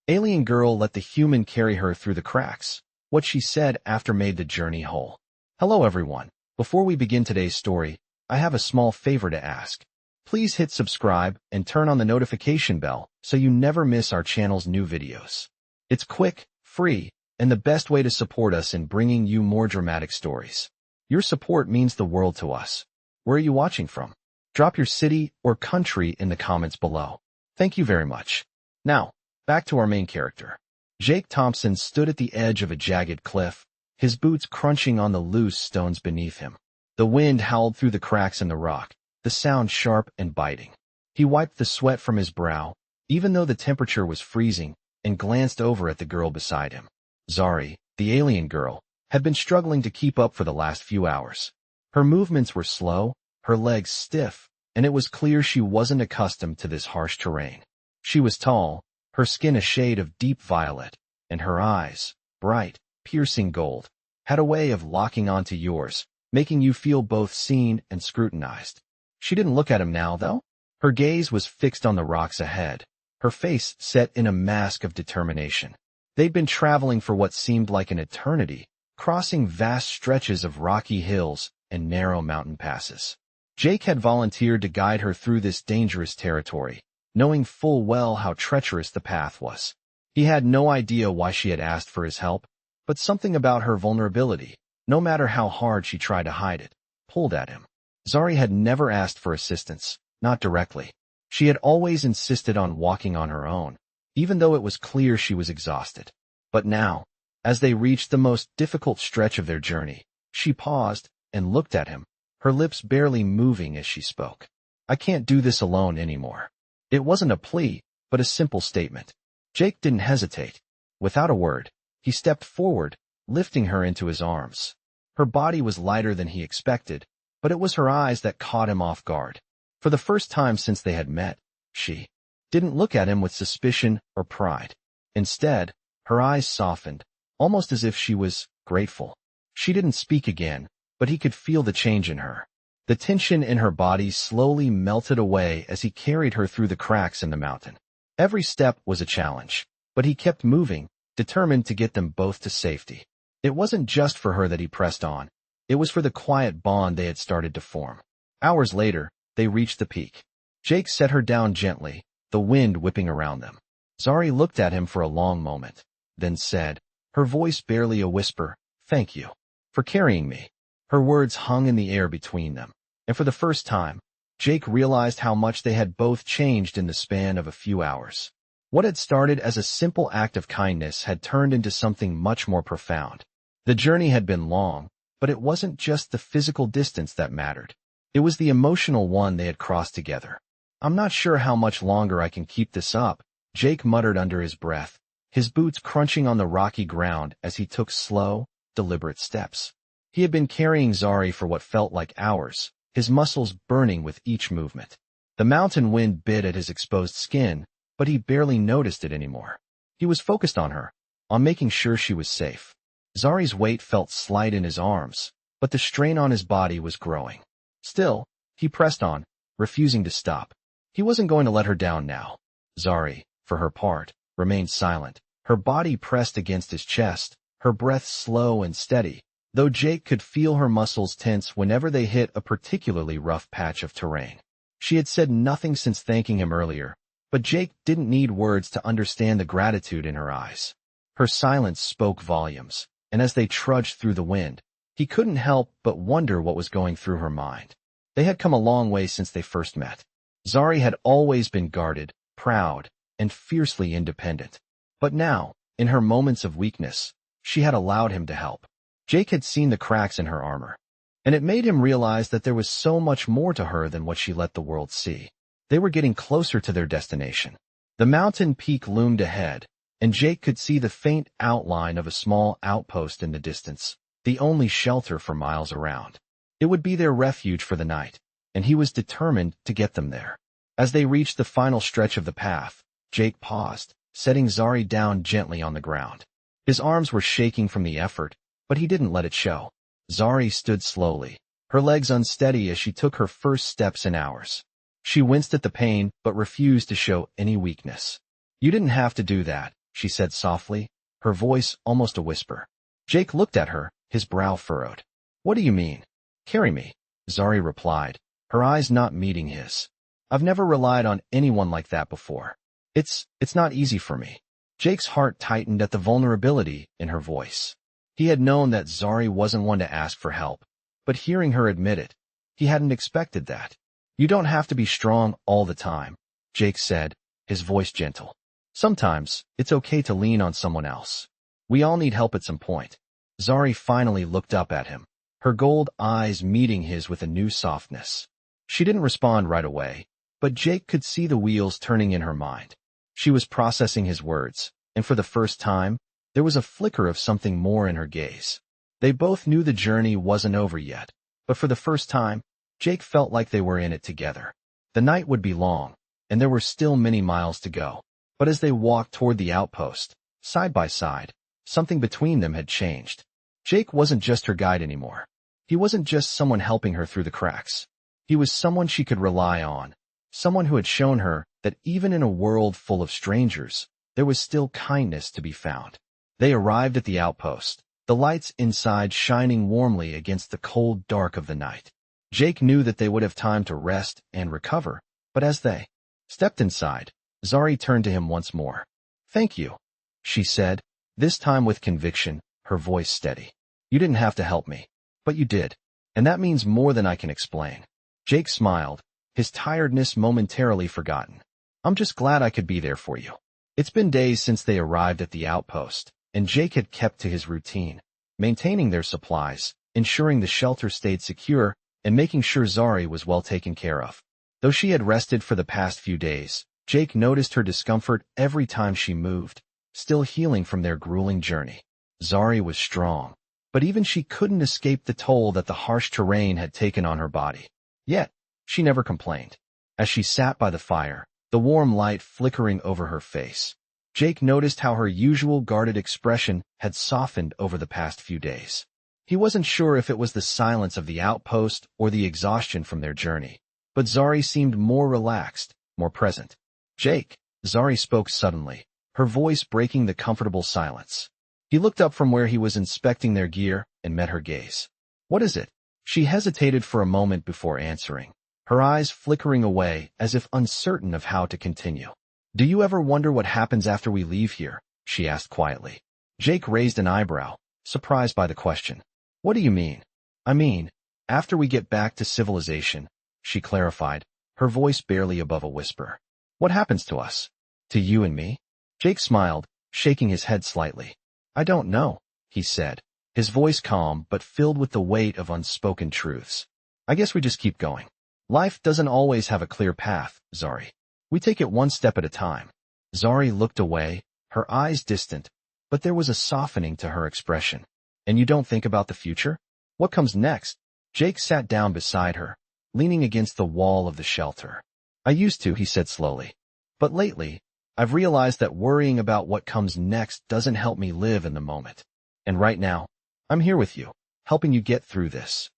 Alien girl let the human carry her through the cracks. What she said after made the journey whole. Hello everyone. Before we begin today's story, I have a small favor to ask. Please hit subscribe and turn on the notification bell so you never miss our channel's new videos. It's quick, free, and the best way to support us in bringing you more dramatic stories. Your support means the world to us. Where are you watching from? Drop your city or country in the comments below. Thank you very much. Now, back to our main character. Jake Thompson stood at the edge of a jagged cliff, his boots crunching on the loose stones beneath him. The wind howled through the cracks in the rock, the sound sharp and biting. He wiped the sweat from his brow, even though the temperature was freezing, and glanced over at the girl beside him. Zari, the alien girl, had been struggling to keep up for the last few hours. Her movements were slow, her legs stiff, and it was clear she wasn't accustomed to this harsh terrain. She was tall, her skin a shade of deep violet, and her eyes, bright, piercing gold, had a way of locking onto yours, making you feel both seen and scrutinized. She didn't look at him now, though. Her gaze was fixed on the rocks ahead, her face set in a mask of determination. They'd been traveling for what seemed like an eternity, crossing vast stretches of rocky hills and narrow mountain passes. Jake had volunteered to guide her through this dangerous territory, knowing full well how treacherous the path was. He had no idea why she had asked for his help, but something about her vulnerability, no matter how hard she tried to hide it, pulled at him. Zari had never asked for assistance, not directly. She had always insisted on walking on her own, even though it was clear she was exhausted. But now, as they reached the most difficult stretch of their journey, she paused and looked at him, her lips barely moving as she spoke. I can't do this alone anymore. It wasn't a plea, but a simple statement. Jake didn't hesitate. Without a word, he stepped forward, lifting her into his arms. Her body was lighter than he expected, but it was her eyes that caught him off guard. For the first time since they had met, she didn't look at him with suspicion or pride. Instead, her eyes softened, almost as if she was grateful. She didn't speak again, but he could feel the change in her. The tension in her body slowly melted away as he carried her through the cracks in the mountain. Every step was a challenge, but he kept moving, determined to get them both to safety. It wasn't just for her that he pressed on. It was for the quiet bond they had started to form. Hours later, they reached the peak. Jake set her down gently, the wind whipping around them. Zari looked at him for a long moment, then said, her voice barely a whisper, "Thank you for carrying me." Her words hung in the air between them, and for the first time, Jake realized how much they had both changed in the span of a few hours. What had started as a simple act of kindness had turned into something much more profound. The journey had been long, but it wasn't just the physical distance that mattered. It was the emotional one they had crossed together. I'm not sure how much longer I can keep this up, Jake muttered under his breath, his boots crunching on the rocky ground as he took slow, deliberate steps. He had been carrying Zari for what felt like hours, his muscles burning with each movement. The mountain wind bit at his exposed skin, but he barely noticed it anymore. He was focused on her, on making sure she was safe. Zari's weight felt slight in his arms, but the strain on his body was growing. Still, he pressed on, refusing to stop. He wasn't going to let her down now. Zari, for her part, remained silent, her body pressed against his chest, her breath slow and steady, though Jake could feel her muscles tense whenever they hit a particularly rough patch of terrain. She had said nothing since thanking him earlier, but Jake didn't need words to understand the gratitude in her eyes. Her silence spoke volumes, and as they trudged through the wind, he couldn't help but wonder what was going through her mind. They had come a long way since they first met. Zari had always been guarded, proud, and fiercely independent. But now, in her moments of weakness, she had allowed him to help. Jake had seen the cracks in her armor, and it made him realize that there was so much more to her than what she let the world see. They were getting closer to their destination. The mountain peak loomed ahead, and Jake could see the faint outline of a small outpost in the distance, the only shelter for miles around. It would be their refuge for the night, and he was determined to get them there. As they reached the final stretch of the path, Jake paused, setting Zari down gently on the ground. His arms were shaking from the effort, but he didn't let it show. Zari stood slowly, her legs unsteady as she took her first steps in hours. She winced at the pain, but refused to show any weakness. "You didn't have to do that," she said softly, her voice almost a whisper. Jake looked at her, his brow furrowed. What do you mean? Carry me, Zari replied, her eyes not meeting his. I've never relied on anyone like that before. It's not easy for me. Jake's heart tightened at the vulnerability in her voice. He had known that Zari wasn't one to ask for help, but hearing her admit it, he hadn't expected that. You don't have to be strong all the time, Jake said, his voice gentle. Sometimes, it's okay to lean on someone else. We all need help at some point. Zari finally looked up at him, her gold eyes meeting his with a new softness. She didn't respond right away, but Jake could see the wheels turning in her mind. She was processing his words, and for the first time, there was a flicker of something more in her gaze. They both knew the journey wasn't over yet, but for the first time, Jake felt like they were in it together. The night would be long, and there were still many miles to go. But as they walked toward the outpost, side by side, something between them had changed. Jake wasn't just her guide anymore. He wasn't just someone helping her through the cracks. He was someone she could rely on, someone who had shown her that even in a world full of strangers, there was still kindness to be found. They arrived at the outpost, the lights inside shining warmly against the cold dark of the night. Jake knew that they would have time to rest and recover, but as they stepped inside, Zari turned to him once more. Thank you, she said, this time with conviction, her voice steady. You didn't have to help me, but you did, and that means more than I can explain. Jake smiled, his tiredness momentarily forgotten. I'm just glad I could be there for you. It's been days since they arrived at the outpost, and Jake had kept to his routine, maintaining their supplies, ensuring the shelter stayed secure, and making sure Zari was well taken care of. Though she had rested for the past few days, Jake noticed her discomfort every time she moved, still healing from their grueling journey. Zari was strong, but even she couldn't escape the toll that the harsh terrain had taken on her body. Yet, she never complained. As she sat by the fire, the warm light flickering over her face, Jake noticed how her usual guarded expression had softened over the past few days. He wasn't sure if it was the silence of the outpost or the exhaustion from their journey, but Zari seemed more relaxed, more present. Jake, Zari spoke suddenly, her voice breaking the comfortable silence. He looked up from where he was inspecting their gear and met her gaze. What is it? She hesitated for a moment before answering, her eyes flickering away as if uncertain of how to continue. Do you ever wonder what happens after we leave here? She asked quietly. Jake raised an eyebrow, surprised by the question. What do you mean? I mean, after we get back to civilization, she clarified, her voice barely above a whisper. What happens to us? To you and me? Jake smiled, shaking his head slightly. I don't know, he said, his voice calm but filled with the weight of unspoken truths. I guess we just keep going. Life doesn't always have a clear path, Zari. We take it one step at a time. Zari looked away, her eyes distant, but there was a softening to her expression. And you don't think about the future? What comes next? Jake sat down beside her, leaning against the wall of the shelter. I used to, he said slowly. But lately, I've realized that worrying about what comes next doesn't help me live in the moment. And right now, I'm here with you, helping you get through this.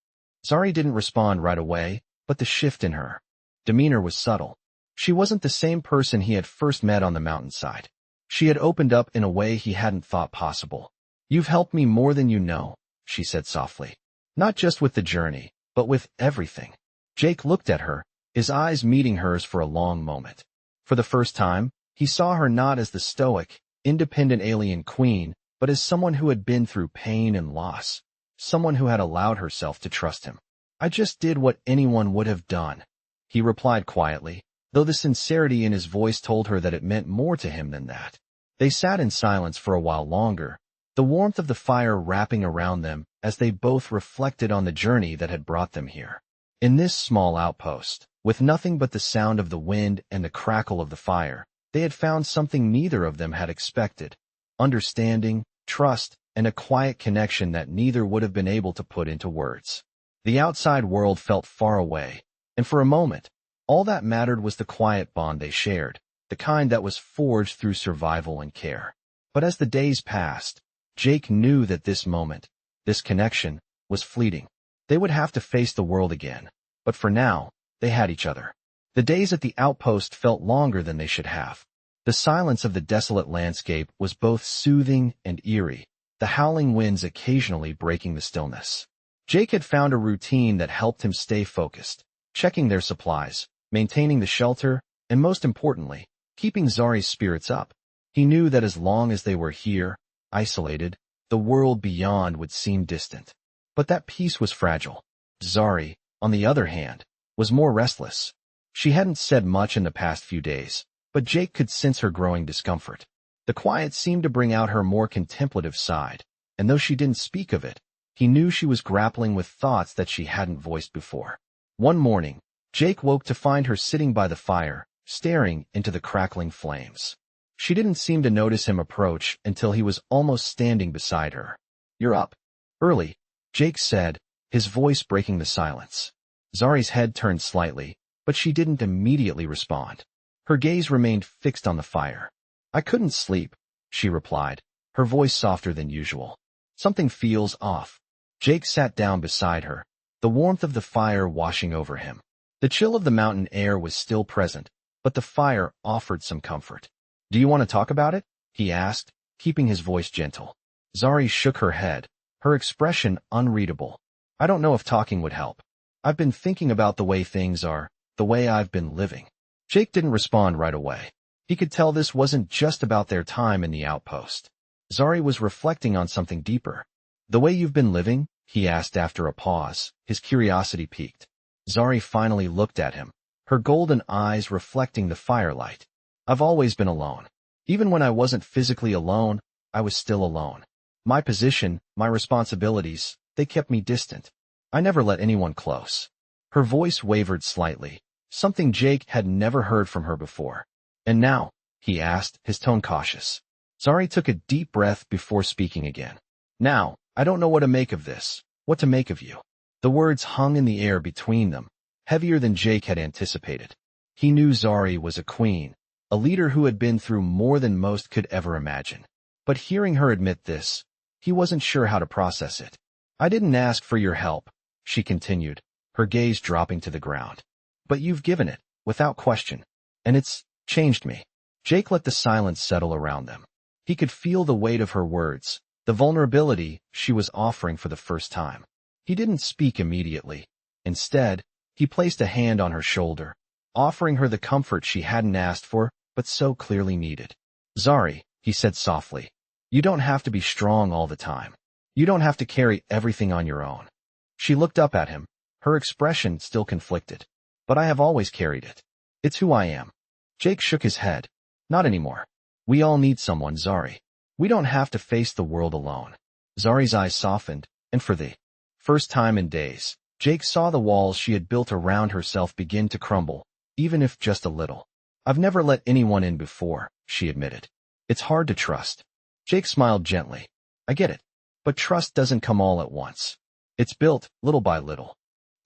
Zari didn't respond right away, but the shift in her demeanor was subtle. She wasn't the same person he had first met on the mountainside. She had opened up in a way he hadn't thought possible. You've helped me more than you know, she said softly. Not just with the journey, but with everything. Jake looked at her, his eyes meeting hers for a long moment. For the first time, he saw her not as the stoic, independent alien queen, but as someone who had been through pain and loss, someone who had allowed herself to trust him. I just did what anyone would have done, he replied quietly, though the sincerity in his voice told her that it meant more to him than that. They sat in silence for a while longer, the warmth of the fire wrapping around them as they both reflected on the journey that had brought them here. In this small outpost, with nothing but the sound of the wind and the crackle of the fire, they had found something neither of them had expected: understanding, trust, and a quiet connection that neither would have been able to put into words. The outside world felt far away, and for a moment, all that mattered was the quiet bond they shared, the kind that was forged through survival and care. But as the days passed, Jake knew that this moment, this connection, was fleeting. They would have to face the world again, but for now, they had each other. The days at the outpost felt longer than they should have. The silence of the desolate landscape was both soothing and eerie, the howling winds occasionally breaking the stillness. Jake had found a routine that helped him stay focused, checking their supplies, maintaining the shelter, and most importantly, keeping Zari's spirits up. He knew that as long as they were here, isolated, the world beyond would seem distant. But that peace was fragile. Zari, on the other hand, was more restless. She hadn't said much in the past few days, but Jake could sense her growing discomfort. The quiet seemed to bring out her more contemplative side, and though she didn't speak of it, he knew she was grappling with thoughts that she hadn't voiced before. One morning, Jake woke to find her sitting by the fire, staring into the crackling flames. She didn't seem to notice him approach until he was almost standing beside her. "You're up early," Jake said, his voice breaking the silence. Zari's head turned slightly, but she didn't immediately respond. Her gaze remained fixed on the fire. "I couldn't sleep," she replied, her voice softer than usual. "Something feels off." Jake sat down beside her, the warmth of the fire washing over him. The chill of the mountain air was still present, but the fire offered some comfort. "Do you want to talk about it?" he asked, keeping his voice gentle. Zari shook her head, her expression unreadable. "I don't know if talking would help. I've been thinking about the way things are, the way I've been living." Jake didn't respond right away. He could tell this wasn't just about their time in the outpost. Zari was reflecting on something deeper. "The way you've been living?" he asked after a pause, his curiosity piqued. Zari finally looked at him, her golden eyes reflecting the firelight. "I've always been alone. Even when I wasn't physically alone, I was still alone. My position, my responsibilities, they kept me distant. I never let anyone close." Her voice wavered slightly, something Jake had never heard from her before. "And now?" he asked, his tone cautious. Zari took a deep breath before speaking again. "Now, I don't know what to make of this, what to make of you." The words hung in the air between them, heavier than Jake had anticipated. He knew Zari was a queen, a leader who had been through more than most could ever imagine. But hearing her admit this, he wasn't sure how to process it. "I didn't ask for your help," she continued, her gaze dropping to the ground. "But you've given it, without question, and it's changed me." Jake let the silence settle around them. He could feel the weight of her words, the vulnerability she was offering for the first time. He didn't speak immediately. Instead, he placed a hand on her shoulder, offering her the comfort she hadn't asked for but so clearly needed. "Zari," he said softly, "you don't have to be strong all the time. You don't have to carry everything on your own." She looked up at him, her expression still conflicted. "But I have always carried it. It's who I am." Jake shook his head. "Not anymore. We all need someone, Zari. We don't have to face the world alone." Zari's eyes softened, and for the first time in days, Jake saw the walls she had built around herself begin to crumble, even if just a little. "I've never let anyone in before," she admitted. "It's hard to trust." Jake smiled gently. "I get it. But trust doesn't come all at once. It's built, little by little."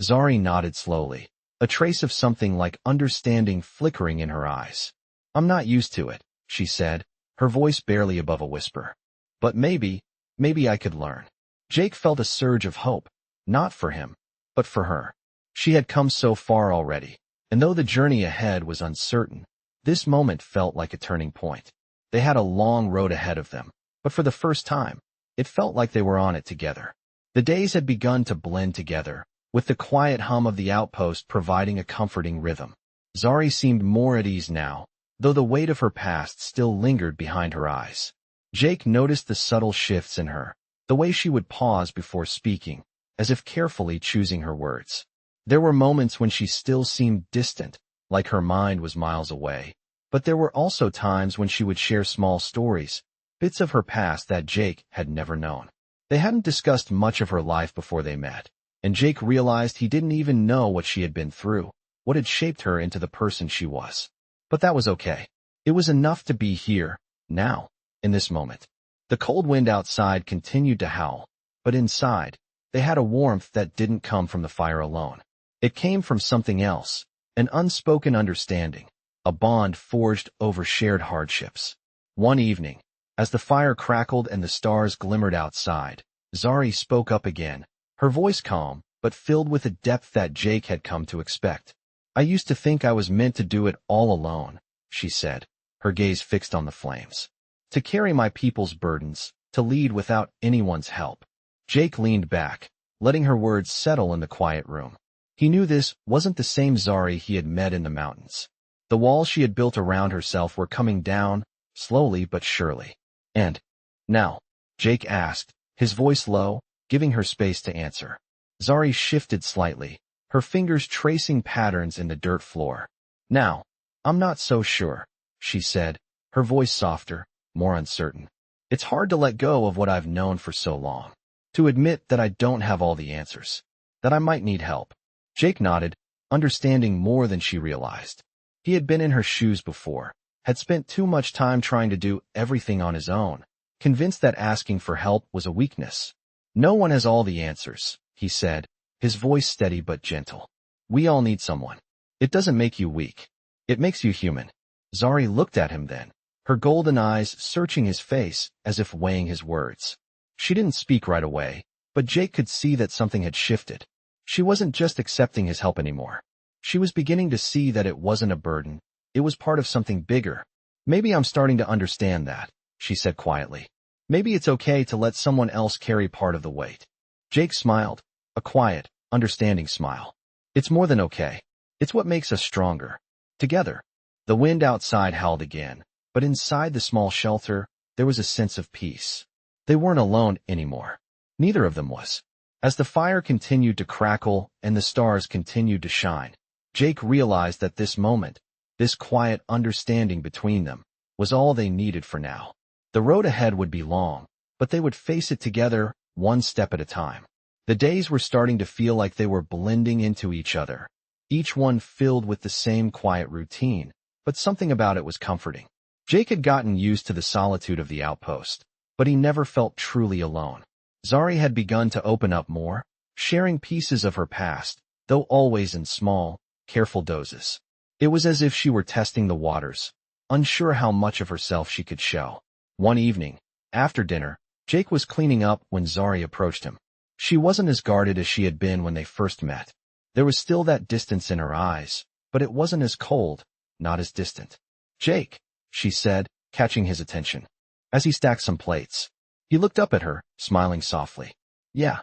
Zari nodded slowly, a trace of something like understanding flickering in her eyes. "I'm not used to it," she said, her voice barely above a whisper. "But maybe I could learn." Jake felt a surge of hope, not for him, but for her. She had come so far already, and though the journey ahead was uncertain, this moment felt like a turning point. They had a long road ahead of them, but for the first time, it felt like they were on it together. The days had begun to blend together, with the quiet hum of the outpost providing a comforting rhythm. Zari seemed more at ease now, though the weight of her past still lingered behind her eyes. Jake noticed the subtle shifts in her, the way she would pause before speaking, as if carefully choosing her words. There were moments when she still seemed distant, like her mind was miles away, but there were also times when she would share small stories, bits of her past that Jake had never known. They hadn't discussed much of her life before they met, and Jake realized he didn't even know what she had been through, what had shaped her into the person she was. But that was okay. It was enough to be here, now, in this moment. The cold wind outside continued to howl, but inside, they had a warmth that didn't come from the fire alone. It came from something else, an unspoken understanding, a bond forged over shared hardships. One evening, as the fire crackled and the stars glimmered outside, Zari spoke up again, her voice calm, but filled with a depth that Jake had come to expect. "I used to think I was meant to do it all alone," she said, her gaze fixed on the flames. To carry my people's burdens, to lead without anyone's help. Jake leaned back, letting her words settle in the quiet room. He knew this wasn't the same Zari he had met in the mountains. The walls she had built around herself were coming down, slowly but surely. And now, Jake asked, his voice low, giving her space to answer. Zari shifted slightly, her fingers tracing patterns in the dirt floor. Now, I'm not so sure, she said, her voice softer, more uncertain. It's hard to let go of what I've known for so long. To admit that I don't have all the answers. That I might need help. Jake nodded, understanding more than she realized. He had been in her shoes before, had spent too much time trying to do everything on his own, convinced that asking for help was a weakness. No one has all the answers, he said, his voice steady but gentle. We all need someone. It doesn't make you weak. It makes you human. Zari looked at him then, her golden eyes searching his face as if weighing his words. She didn't speak right away, but Jake could see that something had shifted. She wasn't just accepting his help anymore. She was beginning to see that it wasn't a burden, it was part of something bigger. Maybe I'm starting to understand that, she said quietly. Maybe it's okay to let someone else carry part of the weight. Jake smiled, a quiet, understanding smile. It's more than okay. It's what makes us stronger. Together. The wind outside howled again, but inside the small shelter, there was a sense of peace. They weren't alone anymore. Neither of them was. As the fire continued to crackle and the stars continued to shine, Jake realized that this moment, this quiet understanding between them, was all they needed for now. The road ahead would be long, but they would face it together, one step at a time. The days were starting to feel like they were blending into each other, each one filled with the same quiet routine, but something about it was comforting. Jake had gotten used to the solitude of the outpost, but he never felt truly alone. Zari had begun to open up more, sharing pieces of her past, though always in small, careful doses. It was as if she were testing the waters, unsure how much of herself she could show. One evening, after dinner, Jake was cleaning up when Zari approached him. She wasn't as guarded as she had been when they first met. There was still that distance in her eyes, but it wasn't as cold, not as distant. Jake, she said, catching his attention. As he stacked some plates, he looked up at her, smiling softly. Yeah.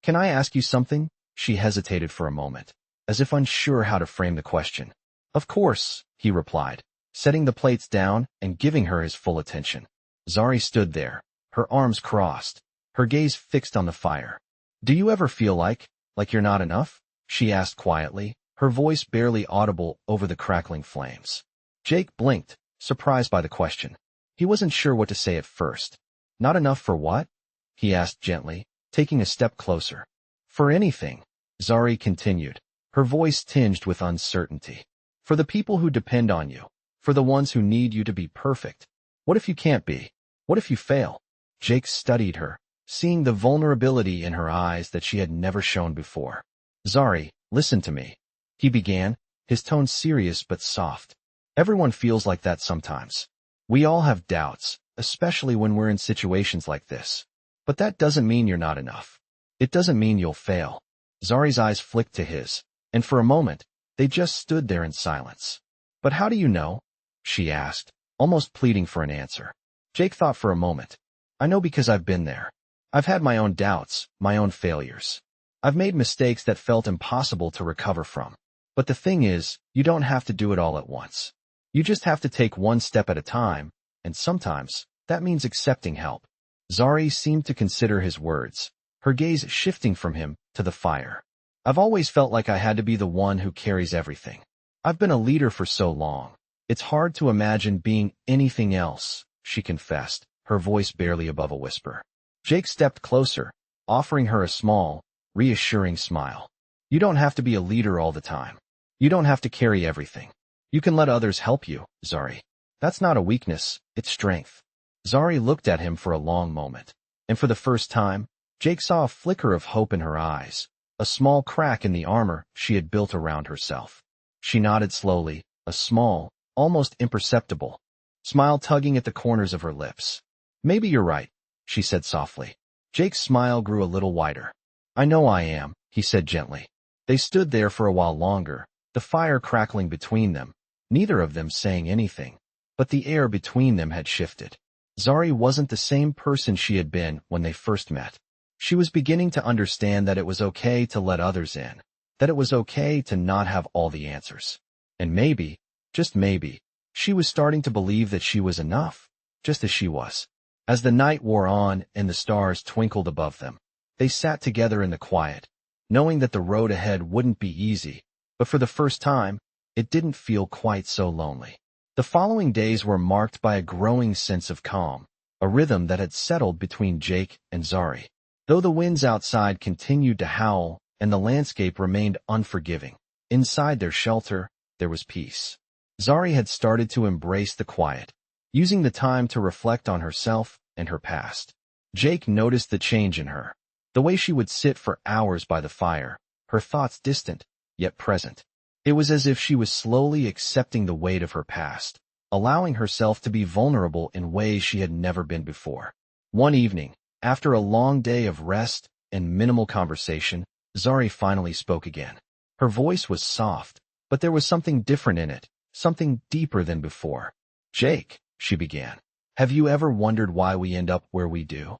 Can I ask you something? She hesitated for a moment, as if unsure how to frame the question. Of course, he replied, setting the plates down and giving her his full attention. Zari stood there, her arms crossed, her gaze fixed on the fire. Do you ever feel like you're not enough? She asked quietly, her voice barely audible over the crackling flames. Jake blinked, surprised by the question. He wasn't sure what to say at first. Not enough for what? He asked gently, taking a step closer. For anything, Zari continued, her voice tinged with uncertainty. For the people who depend on you, for the ones who need you to be perfect. What if you can't be? What if you fail? Jake studied her, seeing the vulnerability in her eyes that she had never shown before. Zari, listen to me, he began, his tone serious but soft. Everyone feels like that sometimes. We all have doubts, especially when we're in situations like this. But that doesn't mean you're not enough. It doesn't mean you'll fail. Zari's eyes flicked to his, and for a moment, they just stood there in silence. But how do you know? She asked, almost pleading for an answer. Jake thought for a moment. I know because I've been there. I've had my own doubts, my own failures. I've made mistakes that felt impossible to recover from. But the thing is, you don't have to do it all at once. You just have to take one step at a time, and sometimes, that means accepting help. Zari seemed to consider his words, her gaze shifting from him to the fire. I've always felt like I had to be the one who carries everything. I've been a leader for so long. It's hard to imagine being anything else, she confessed, her voice barely above a whisper. Jake stepped closer, offering her a small, reassuring smile. You don't have to be a leader all the time. You don't have to carry everything. You can let others help you, Zari. That's not a weakness, it's strength. Zari looked at him for a long moment, and for the first time, Jake saw a flicker of hope in her eyes, a small crack in the armor she had built around herself. She nodded slowly, a small, almost imperceptible smile tugging at the corners of her lips. Maybe you're right, she said softly. Jake's smile grew a little wider. I know I am, he said gently. They stood there for a while longer, the fire crackling between them, neither of them saying anything. but the air between them had shifted. Zari wasn't the same person she had been when they first met. She was beginning to understand that it was okay to let others in, that it was okay to not have all the answers. And maybe, just maybe, she was starting to believe that she was enough, just as she was. As the night wore on and the stars twinkled above them, they sat together in the quiet, knowing that the road ahead wouldn't be easy, but for the first time, it didn't feel quite so lonely. The following days were marked by a growing sense of calm, a rhythm that had settled between Jake and Zari. Though the winds outside continued to howl and the landscape remained unforgiving, inside their shelter, there was peace. Zari had started to embrace the quiet, using the time to reflect on herself and her past. Jake noticed the change in her, the way she would sit for hours by the fire, her thoughts distant, yet present. It was as if she was slowly accepting the weight of her past, allowing herself to be vulnerable in ways she had never been before. One evening, after a long day of rest and minimal conversation, Zari finally spoke again. Her voice was soft, but there was something different in it, something deeper than before. "Jake," she began, "have you ever wondered why we end up where we do?"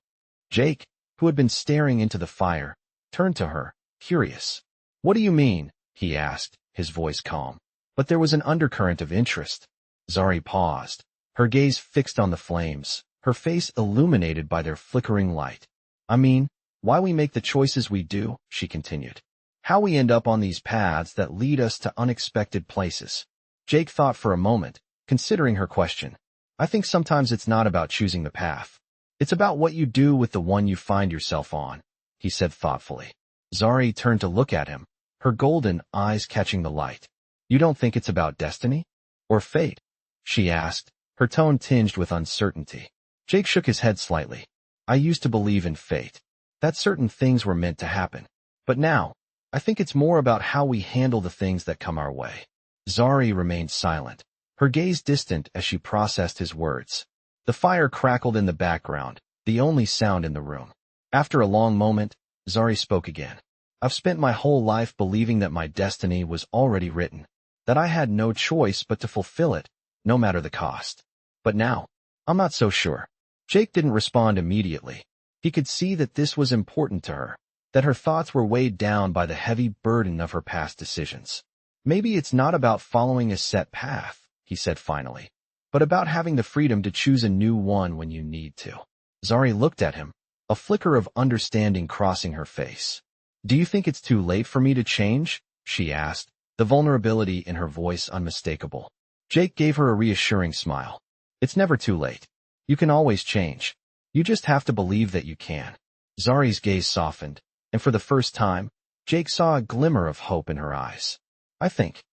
Jake, who had been staring into the fire, turned to her, curious. "What do you mean?" he asked, his voice calm. But there was an undercurrent of interest. Zari paused, her gaze fixed on the flames, her face illuminated by their flickering light. "I mean, why we make the choices we do," she continued. "How we end up on these paths that lead us to unexpected places." Jake thought for a moment, considering her question. "I think sometimes it's not about choosing the path. It's about what you do with the one you find yourself on," he said thoughtfully. Zari turned to look at him, her golden eyes catching the light. "You don't think it's about destiny? Or fate?" she asked, her tone tinged with uncertainty. Jake shook his head slightly. "I used to believe in fate, that certain things were meant to happen. But now, I think it's more about how we handle the things that come our way." Zari remained silent, her gaze distant as she processed his words. The fire crackled in the background, the only sound in the room. After a long moment, Zari spoke again. "I've spent my whole life believing that my destiny was already written, that I had no choice but to fulfill it, no matter the cost. But now, I'm not so sure." Jake didn't respond immediately. He could see that this was important to her, that her thoughts were weighed down by the heavy burden of her past decisions. "Maybe it's not about following a set path," he said finally, "but about having the freedom to choose a new one when you need to." Zari looked at him, a flicker of understanding crossing her face. "Do you think it's too late for me to change?" she asked, the vulnerability in her voice unmistakable. Jake gave her a reassuring smile. "It's never too late. You can always change. You just have to believe that you can." Zari's gaze softened, and for the first time, Jake saw a glimmer of hope in her eyes. I think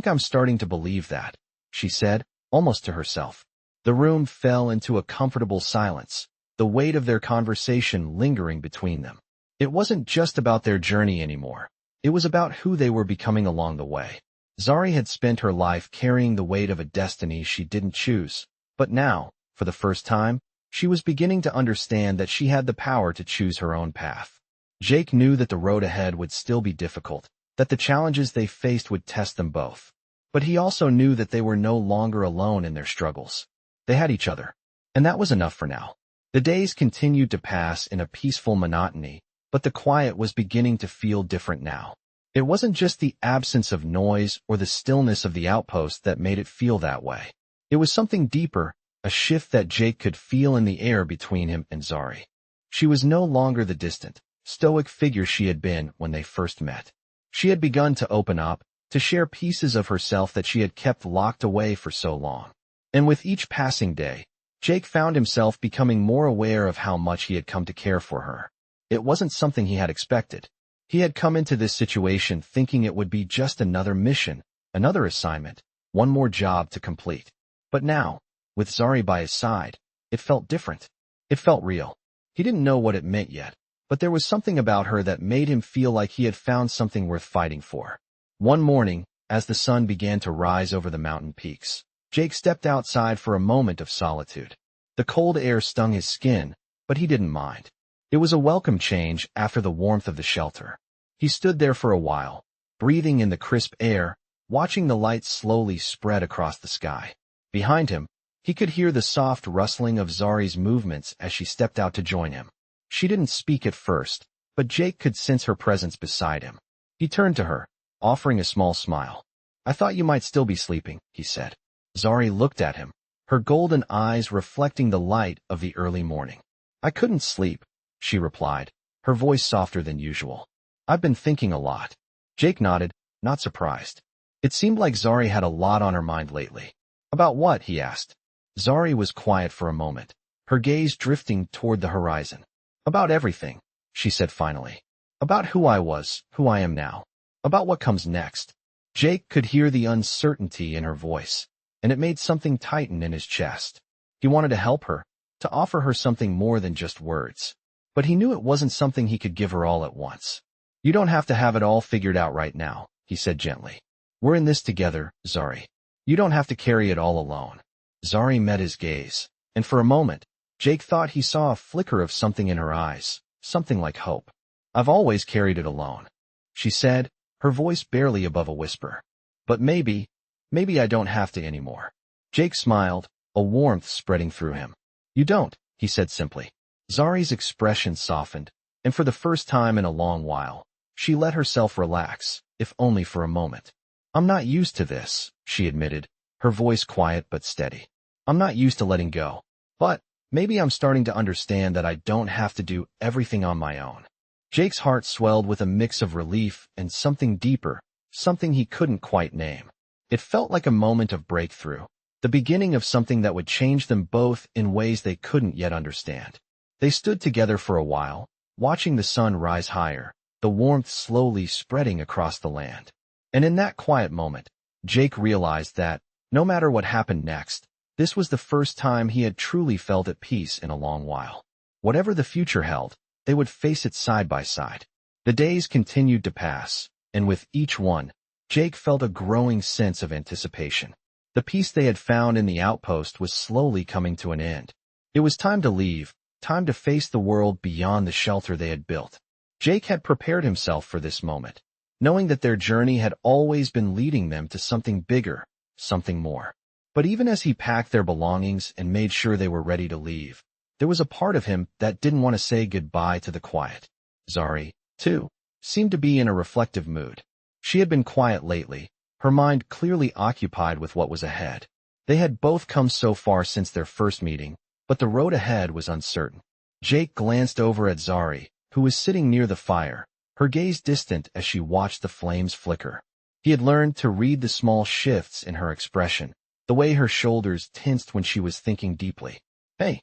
I'm starting to believe that," she said, almost to herself. The room fell into a comfortable silence, the weight of their conversation lingering between them. It wasn't just about their journey anymore. It was about who they were becoming along the way. Zari had spent her life carrying the weight of a destiny she didn't choose, but now, for the first time, she was beginning to understand that she had the power to choose her own path. Jake knew that the road ahead would still be difficult, that the challenges they faced would test them both. But he also knew that they were no longer alone in their struggles. They had each other, and that was enough for now. The days continued to pass in a peaceful monotony, but the quiet was beginning to feel different now. It wasn't just the absence of noise or the stillness of the outpost that made it feel that way. It was something deeper, a shift that Jake could feel in the air between him and Zari. She was no longer the distant, stoic figure she had been when they first met. She had begun to open up, to share pieces of herself that she had kept locked away for so long. And with each passing day, Jake found himself becoming more aware of how much he had come to care for her. It wasn't something he had expected. He had come into this situation thinking it would be just another mission, another assignment, one more job to complete. But now, with Zari by his side, it felt different. It felt real. He didn't know what it meant yet, but there was something about her that made him feel like he had found something worth fighting for. One morning, as the sun began to rise over the mountain peaks, Jake stepped outside for a moment of solitude. The cold air stung his skin, but he didn't mind. It was a welcome change after the warmth of the shelter. He stood there for a while, breathing in the crisp air, watching the light slowly spread across the sky. Behind him, He could hear the soft rustling of Zari's movements as she stepped out to join him. She didn't speak at first, but Jake could sense her presence beside him. He turned to her, offering a small smile. "I thought you might still be sleeping," he said. Zari looked at him, her golden eyes reflecting the light of the early morning. "I couldn't sleep," she replied, her voice softer than usual. "I've been thinking a lot." Jake nodded, not surprised. It seemed like Zari had a lot on her mind lately. "About what?" he asked. Zari was quiet for a moment, her gaze drifting toward the horizon. "About everything," she said finally. "About who I was, who I am now. About what comes next." Jake could hear the uncertainty in her voice, and it made something tighten in his chest. He wanted to help her, to offer her something more than just words. But he knew it wasn't something he could give her all at once. "You don't have to have it all figured out right now," he said gently. "We're in this together, Zari. You don't have to carry it all alone." Zari met his gaze, and for a moment, Jake thought he saw a flicker of something in her eyes, something like hope. "I've always carried it alone," she said, her voice barely above a whisper. "But maybe I don't have to anymore." Jake smiled, a warmth spreading through him. "You don't," he said simply. Zari's expression softened, and for the first time in a long while, she let herself relax, if only for a moment. "I'm not used to this," she admitted, her voice quiet but steady. "I'm not used to letting go. But maybe I'm starting to understand that I don't have to do everything on my own." Jake's heart swelled with a mix of relief and something deeper, something he couldn't quite name. It felt like a moment of breakthrough, the beginning of something that would change them both in ways they couldn't yet understand. They stood together for a while, watching the sun rise higher, the warmth slowly spreading across the land. And in that quiet moment, Jake realized that, no matter what happened next, this was the first time he had truly felt at peace in a long while. Whatever the future held, they would face it side by side. The days continued to pass, and with each one, Jake felt a growing sense of anticipation. The peace they had found in the outpost was slowly coming to an end. It was time to leave, time to face the world beyond the shelter they had built. Jake had prepared himself for this moment, knowing that their journey had always been leading them to something bigger, something more. But even as he packed their belongings and made sure they were ready to leave, there was a part of him that didn't want to say goodbye to the quiet. Zari, too, seemed to be in a reflective mood. She had been quiet lately, her mind clearly occupied with what was ahead. They had both come so far since their first meeting, but the road ahead was uncertain. Jake glanced over at Zari, who was sitting near the fire, her gaze distant as she watched the flames flicker. He had learned to read the small shifts in her expression, the way her shoulders tensed when she was thinking deeply. "Hey,"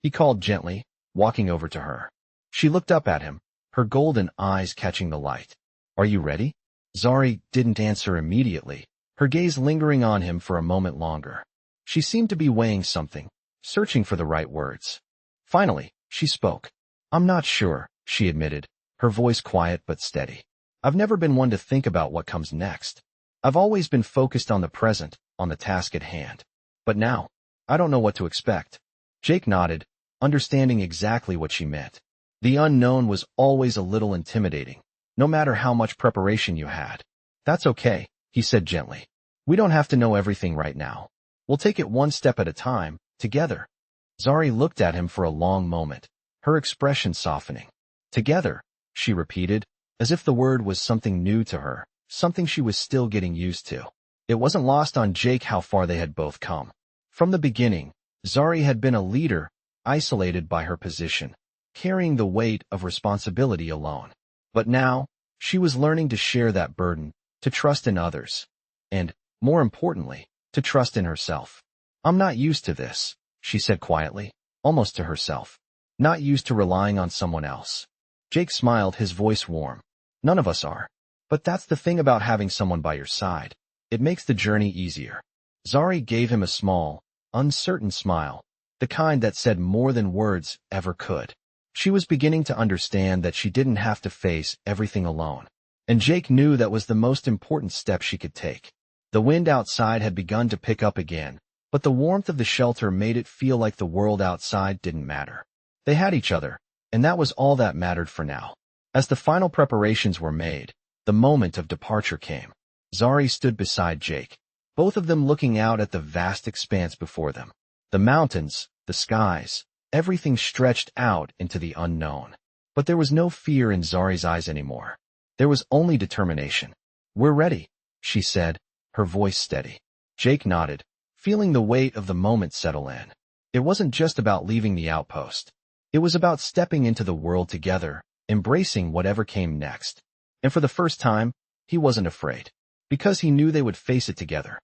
he called gently, walking over to her. She looked up at him, her golden eyes catching the light. "Are you ready?" Zari didn't answer immediately, her gaze lingering on him for a moment longer. She seemed to be weighing something, searching for the right words. Finally, she spoke. "I'm not sure," she admitted, her voice quiet but steady. "I've never been one to think about what comes next. I've always been focused on the present, on the task at hand. But now, I don't know what to expect." Jake nodded, understanding exactly what she meant. The unknown was always a little intimidating, no matter how much preparation you had. "That's okay," he said gently. "We don't have to know everything right now. We'll take it one step at a time, together." Zari looked at him for a long moment, her expression softening. "Together," she repeated, as if the word was something new to her, something she was still getting used to. It wasn't lost on Jake how far they had both come. From the beginning, Zari had been a leader, isolated by her position, carrying the weight of responsibility alone. But now, she was learning to share that burden, to trust in others, and, more importantly, to trust in herself. "I'm not used to this," she said quietly, almost to herself. "Not used to relying on someone else." Jake smiled, his voice warm. "None of us are. But that's the thing about having someone by your side. It makes the journey easier." Zari gave him a small, uncertain smile, the kind that said more than words ever could. She was beginning to understand that she didn't have to face everything alone, and Jake knew that was the most important step she could take. The wind outside had begun to pick up again, but the warmth of the shelter made it feel like the world outside didn't matter. They had each other, and that was all that mattered for now. As the final preparations were made, the moment of departure came. Zari stood beside Jake, both of them looking out at the vast expanse before them. The mountains, the skies, everything stretched out into the unknown. But there was no fear in Zari's eyes anymore. There was only determination. "We're ready," she said, her voice steady. Jake nodded, feeling the weight of the moment settle in. It wasn't just about leaving the outpost. It was about stepping into the world together, embracing whatever came next. And for the first time, he wasn't afraid, because he knew they would face it together.